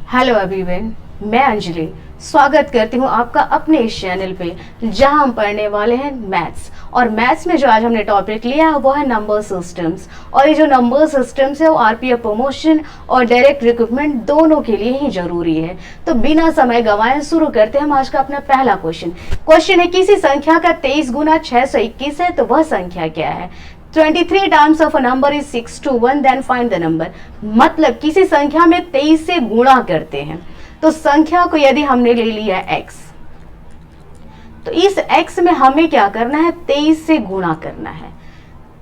Hello everyone, मैं अंजलि स्वागत करती हूँ आपका अपने इस चैनल पे जहाँ हम पढ़ने वाले हैं मैथ्स। और मैथ्स में जो आज हमने टॉपिक लिया है वो है नंबर सिस्टम्स। और ये जो नंबर सिस्टम्स है वो आरपीएफ प्रमोशन और डायरेक्ट रिक्रूटमेंट दोनों के लिए ही जरूरी है। तो बिना समय गंवाए शुरू करते हैं हम आज का अपना पहला क्वेश्चन है किसी संख्या का 23 गुना 621 है तो वह संख्या क्या है। 23 times of a number is 621 then find the number. मतलब किसी संख्या में 23 से गुणा करते हैं। तो संख्या को यदि हमने ले लिया x, तो इस x में हमें क्या करना है, 23 से गुणा करना है।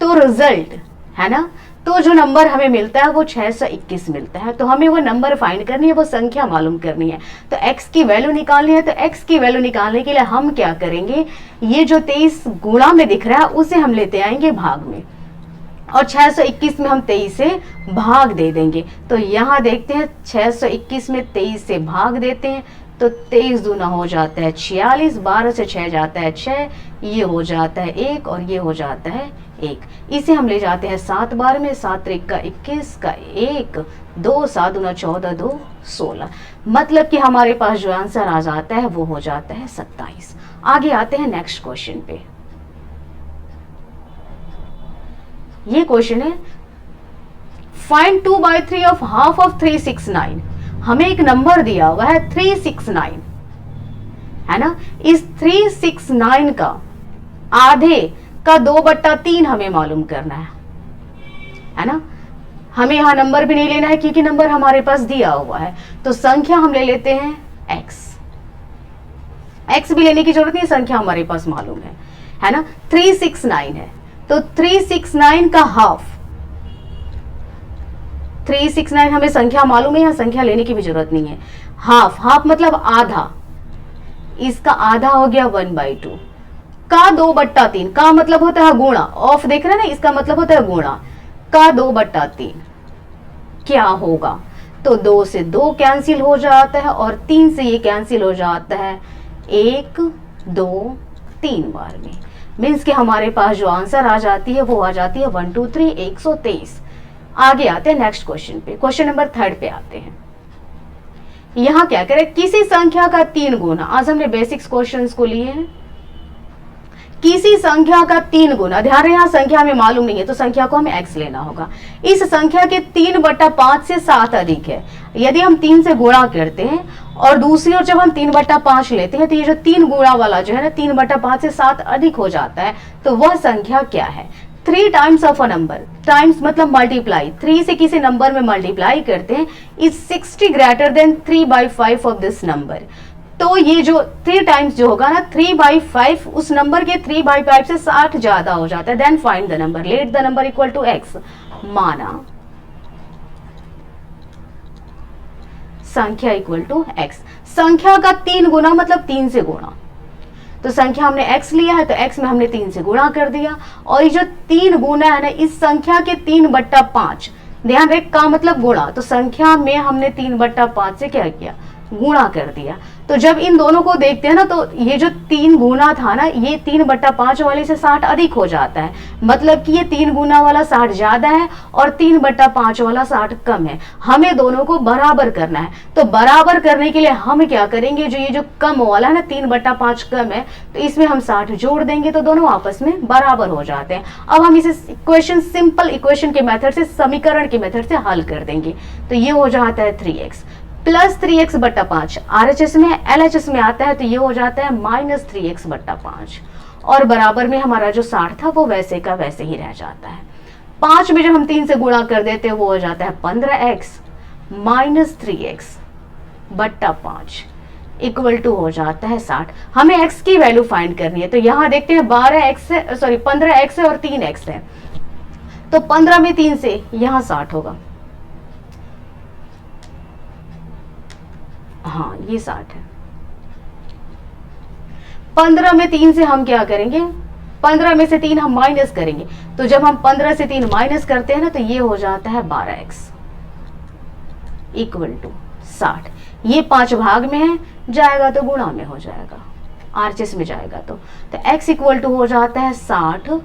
तो रिजल्ट है ना, तो जो नंबर हमें मिलता है वो 621 मिलता है। तो हमें वो नंबर फाइंड करनी है, वो संख्या मालूम करनी है। तो x की वैल्यू निकालनी है। तो x की वैल्यू निकालने के लिए हम क्या करेंगे, ये जो 23 गुणा में दिख रहा है उसे हम लेते आएंगे भाग में, और 621 में हम 23 से भाग दे देंगे। तो यहाँ देखते हैं 621 में 23 से भाग देते हैं तो 23 दूना हो जाता है 46, 12 से 6 जाता है 6, ये हो जाता है 1 और ये हो जाता है 1। इसे हम ले जाते हैं 7 बार में, 7 त्रिक का 21 का 1, 2 7 दूना 14, 2 16। मतलब कि हमारे पास जो आंसर आ जाता है वो हो जाता है 27। आगे आते हैं नेक्स्ट क्वेश्चन पे। ये क्वेश्चन है फाइंड 2/3 ऑफ हाफ ऑफ 369। हमें एक नंबर दिया हुआ है 369 है ना। इस 369 का आधे का 2/3 हमें मालूम करना है ना। हमें यहां नंबर भी नहीं लेना है क्योंकि नंबर हमारे पास दिया हुआ है। तो संख्या हम ले लेते हैं x भी लेने की जरूरत नहीं, संख्या हमारे पास मालूम है ना। 369 है तो 369 का हाफ, 369 हमें संख्या मालूम है, यहाँ संख्या लेने की भी जरूरत नहीं है। हाफ मतलब आधा, इसका आधा हो गया 1/2 का 2/3 का मतलब होता है गुणा। ऑफ देख रहे हैं ना, इसका मतलब होता है गुणा का 2/3 क्या होगा। तो 2 से 2 कैंसिल हो जाता है और 3 से ये कैंसिल हो जाता है 1 2 3 बार में। मीन्स कि हमारे पास जो आंसर आ जाती है वो आ जाती है 1 2 3 123। आगे आते हैं नेक्स्ट क्वेश्चन पे, क्वेश्चन नंबर 3 पे आते हैं। यहां क्या करें, किसी संख्या का 3 गुना। आज हमने बेसिक्स क्वेश्चंस को लिए हैं। किसी संख्या का 3 गुना, ध्यान रहे यहाँ संख्या हमें मालूम नहीं है तो संख्या को हमें x लेना होगा। इस संख्या के 3/5 से 7 अधिक है। यदि हम 3 से गुणा करते हैं और दूसरी ओर जब हम 3/5 लेते हैं तो ये जो 3 गुणा वाला जो है ना 3/5 से 7 अधिक हो जाता है। तो वह संख्या क्या है। 3 times of a number, times मतलब मल्टीप्लाई, 3 से किसी नंबर में मल्टीप्लाई करते हैं, is 60 greater than 3/5 of this number. तो ये जो 3 टाइम्स जो होगा ना 3/5 उस नंबर के 3/5 से 60 ज्यादा हो जाता है। Then find the number, let the number equal to x। माना संख्या इक्वल टू x। संख्या का 3 गुना मतलब 3 से गुणा। तो संख्या हमने x लिया है तो x में हमने 3 से गुणा कर दिया। और ये जो 3 गुना है ना इस संख्या के 3/5, ध्यान रहे का मतलब गुणा। तो संख्या में हमने 3/5 से क्या किया, गुणा कर दिया। तो जब इन दोनों को देखते हैं ना तो ये जो 3 गुना था ना ये 3/5 वाले से 60 अधिक हो जाता है। मतलब कि ये 3 गुना वाला 60 ज्यादा है और 3/5 वाला 60 कम है। हमें दोनों को बराबर करना है। तो बराबर करने के लिए हम क्या करेंगे, जो ये जो कम वाला है ना 3/5 कम है तो इसमें हम 60 जोड़ देंगे तो दोनों आपस में बराबर हो जाते हैं। अब हम इसे इक्वेशन, सिंपल इक्वेशन के मेथड से, समीकरण के मेथड से हल कर देंगे। तो ये हो जाता है 3x प्लस 3x/5। RHS में LHS में आता है तो ये हो जाता है माइनस 3x/5। और बराबर में हमारा जो 60 था वो वैसे का वैसे ही रह जाता है। 5 में जब हम 3 से गुणा कर देते हैं वो हो जाता है 15x minus 3x/5 equal to हो जाता है 60। हमें x की वैल्यू फाइंड करनी है। तो यहाँ देखते हैं 15x है और 3x है। तो 15 में 3 से यहाँ 60 होगा। हाँ ये 60 है। 15 में 3 से हम क्या करेंगे, 15 में से 3 हम माइनस करेंगे। तो जब हम 15 से 3 माइनस करते हैं ना तो ये हो जाता है 12x इक्वल टू 60। ये 5 भाग में है, जाएगा तो गुणा में हो जाएगा, आरचेस में जाएगा तो x इक्वल टू हो जाता है 60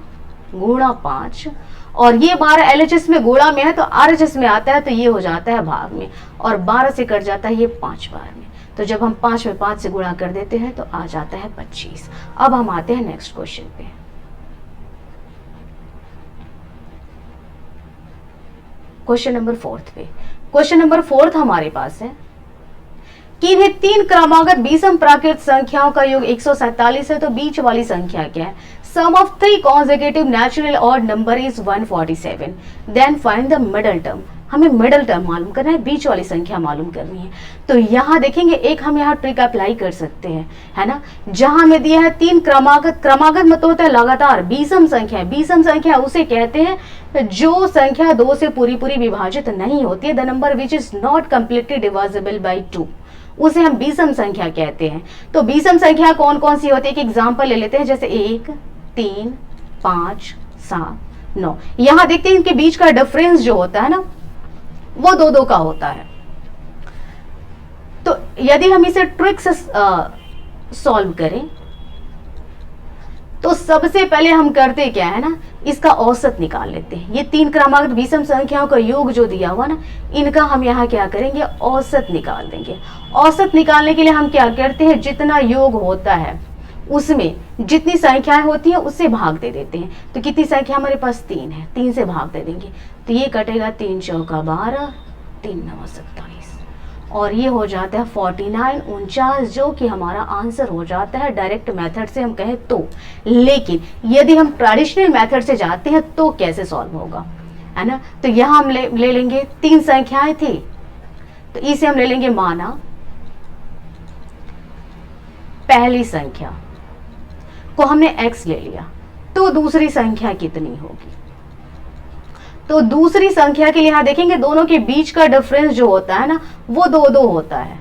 गुणा 5 और ये 12 LHS में गुणा में है तो RHS में आता है, तो ये हो जाता है भाग में, और 12 से कट जाता है ये 5 बार में। तो जब हम 5 में 5 से गुणा कर देते हैं तो आ जाता है 25। अब हम आते हैं नेक्स्ट क्वेश्चन पे। क्वेश्चन नंबर 4 पे। क्वेश्चन नंबर 4 हमारे पास है कि इन्हें 3 क्रमागत विषम प्राकृत संख्याओं का योग 147 है, तो बीच वाली संख्या क्या है? Sum of 3 consecutive natural odd number is 147, then find the middle term. हमें मिडल टर्म मालूम करना है, बीच वाली संख्या मालूम करनी है। तो यहाँ देखेंगे एक हम यहाँ ट्रिक अप्लाई कर सकते हैं, है ना। जहां हमें दिया है 3 क्रमागत, क्रमागत मतलब होता है लगातार, विषम संख्या, विषम संख्या उसे कहते हैं जो संख्या 2 से पूरी पूरी विभाजित नहीं होती है, the number which is not completely divisible by 2, उसे हम विषम संख्या कहते हैं। तो विषम संख्या कौन कौन सी होती है? एक एग्जाम्पल ले लेते हैं, जैसे 1, 3, 5, 7, 9। यहां देखते हैं इनके बीच का डिफरेंस जो होता है ना, वो 2-2 का होता है। तो यदि हम इसे ट्रिक से सॉल्व करें तो सबसे पहले हम करते क्या है ना, इसका औसत निकाल लेते हैं। ये 3 क्रमागत विषम संख्याओं का योग जो दिया हुआ ना, इनका हम यहाँ क्या करेंगे, औसत निकाल देंगे। औसत निकालने के लिए हम क्या करते हैं, जितना योग होता है उसमें जितनी संख्याएं होती हैं उससे भाग दे देते हैं। तो कितनी संख्या हमारे पास 3 है, 3 से भाग दे देंगे, तो ये कटेगा 3 चौका 12, 3 9 27, और ये हो जाता है 49 49, जो कि हमारा आंसर हो जाता है डायरेक्ट मेथड से हम कहें तो। लेकिन यदि हम ट्रेडिशनल मेथड से जाते हैं तो कैसे सॉल्व होगा, है ना। तो यहाँ हम ले लेंगे 3 संख्याएं थी, तो इसे हम ले लेंगे माना पहली संख्या को हमने x ले लिया, तो दूसरी संख्या कितनी होगी? तो दूसरी संख्या के लिए यहां देखेंगे दोनों के बीच का डिफरेंस जो होता है ना, वो 2-2 होता है,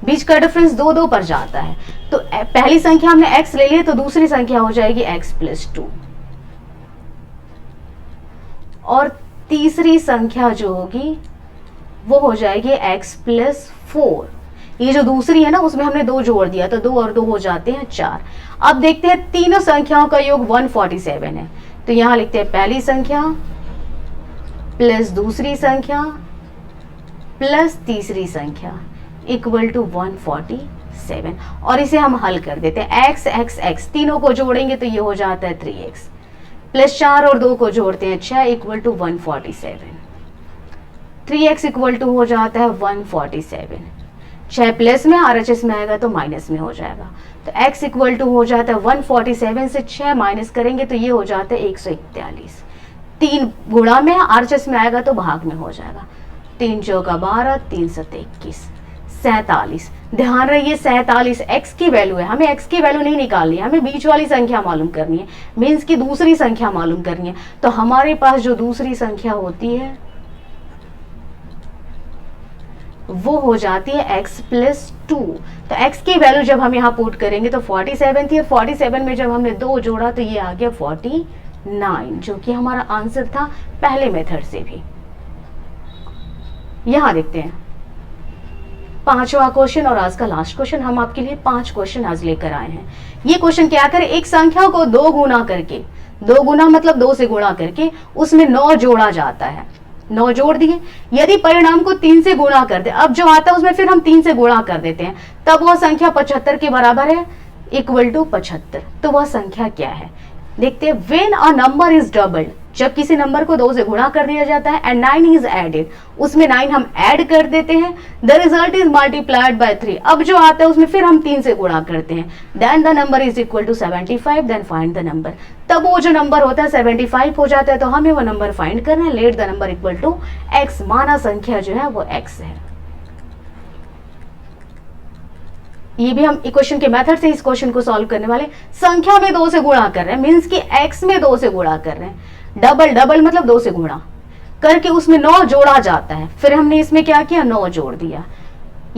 बीच का डिफरेंस 2-2 पर जाता है। तो पहली संख्या हमने x ले ली, तो दूसरी संख्या हो जाएगी x + 2, और तीसरी संख्या जो होगी वो हो जाएगी x + 4। ये जो दूसरी है ना, उसमें हमने 2 जोड़ दिया, तो 2 और 2 हो जाते हैं 4। अब देखते हैं तीनों संख्याओं का योग 147 है, तो यहां लिखते हैं पहली संख्या प्लस दूसरी संख्या प्लस तीसरी संख्या इक्वल टू 147, और इसे हम हल कर देते हैं। x x x तीनों को जोड़ेंगे तो ये हो जाता है 3x, प्लस 4 और 2 को जोड़ते हैं 6 equal to 147, 3x equal to हो जाता है 147। 6 प्लस में, RHS में आएगा तो माइनस में हो जाएगा, तो x इक्वल टू हो जाता है 147 से 6 माइनस करेंगे तो ये हो जाता है 141। 3 गुणा में, RHS में आएगा तो भाग में हो जाएगा, 3 चौका 12, 3 7 21, 47। ध्यान रहिए 47 x की वैल्यू है, हमें x की वैल्यू नहीं निकालनी है, हमें बीच वाली संख्या मालूम करनी है, मीन्स की दूसरी संख्या मालूम करनी है। तो हमारे पास जो दूसरी संख्या होती है वो हो जाती है x + 2। तो x की वैल्यू जब हम यहाँ पुट करेंगे तो 47 थी, 47 में जब हमने 2 जोड़ा तो ये आ गया 49, जो कि हमारा आंसर था पहले मेथड से भी। यहां देखते हैं 5वां क्वेश्चन और आज का लास्ट क्वेश्चन। हम आपके लिए 5 क्वेश्चन आज लेकर आए हैं। ये क्वेश्चन क्या करें, एक संख्या को 2 गुना करके, 2 गुना मतलब 2 से गुणा करके उसमें 9 जोड़ा जाता है, 9 जोड़ दिए, यदि परिणाम को 3 से गुणा कर दे, अब जो आता है उसमें फिर हम 3 से गुणा कर देते हैं, तब वह संख्या 75 के बराबर है, इक्वल टू 75। तो वह संख्या क्या है, देखते हैं। When a number is doubled, जब किसी नंबर को 2 से गुणा कर दिया जाता है, एंड 9 इज एडेड, उसमें 9 हम ऐड कर देते हैं, the result is multiplied by 3, अब जो आता है उसमें फिर हम 3 से गुणा करते हैं, then the number is equal to 75, then find the number. तब वो जो नंबर होता है 75 हो जाता है, तो हमें वो नंबर फाइंड करना है। Let the number equal to x, माना संख्या जो है वो x है। ये भी हम क्वेश्चन के मेथड से इस क्वेश्चन को सॉल्व करने वाले, संख्या में 2 से गुणा कर रहे हैं, मीन्स कि x में 2 से गुणा कर रहे हैं, डबल डबल मतलब 2 से गुणा करके उसमें 9 जोड़ा जाता है, फिर हमने इसमें क्या किया, 9 जोड़ दिया।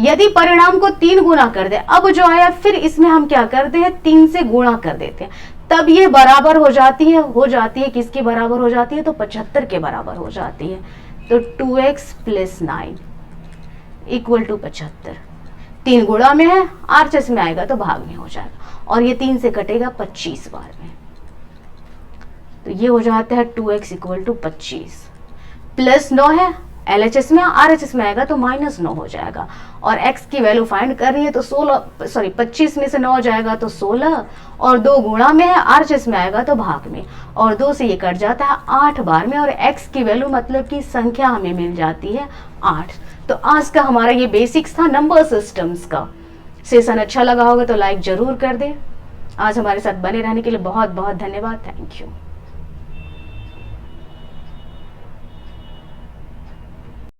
यदि परिणाम को 3 गुना कर दे, अब जो आया फिर इसमें हम क्या करते हैं, 3 से गुणा कर देते हैं, तब ये बराबर हो जाती है किसके बराबर हो जाती है, तो 75 के बराबर हो जाती है। तो 2x + 9 इक्वल टू 75, 3 गुणा में है, RHS में आएगा तो भाग में हो जाएगा, और ये 3 से कटेगा 25 बार में। तो ये हो जाता है 2x इक्वल टू 25 प्लस 9 है, LHS में RHS में आएगा तो -9 हो जाएगा। और x की वैल्यू फाइंड कर रही है तो 25 में से 9 जाएगा तो 16, और 2 गुणा में है, RHS में आएगा तो भाग में, और 2 से ये कट जाता है 8 बार में, और x की वैल्यू मतलब कि संख्या हमें मिल जाती है 8। तो आज का हमारा ये बेसिक्स था नंबर सिस्टम्स का। सेशन अच्छा लगा होगा तो लाइक जरूर कर दें। आज हमारे साथ बने रहने के लिए बहुत बहुत धन्यवाद। Thank you.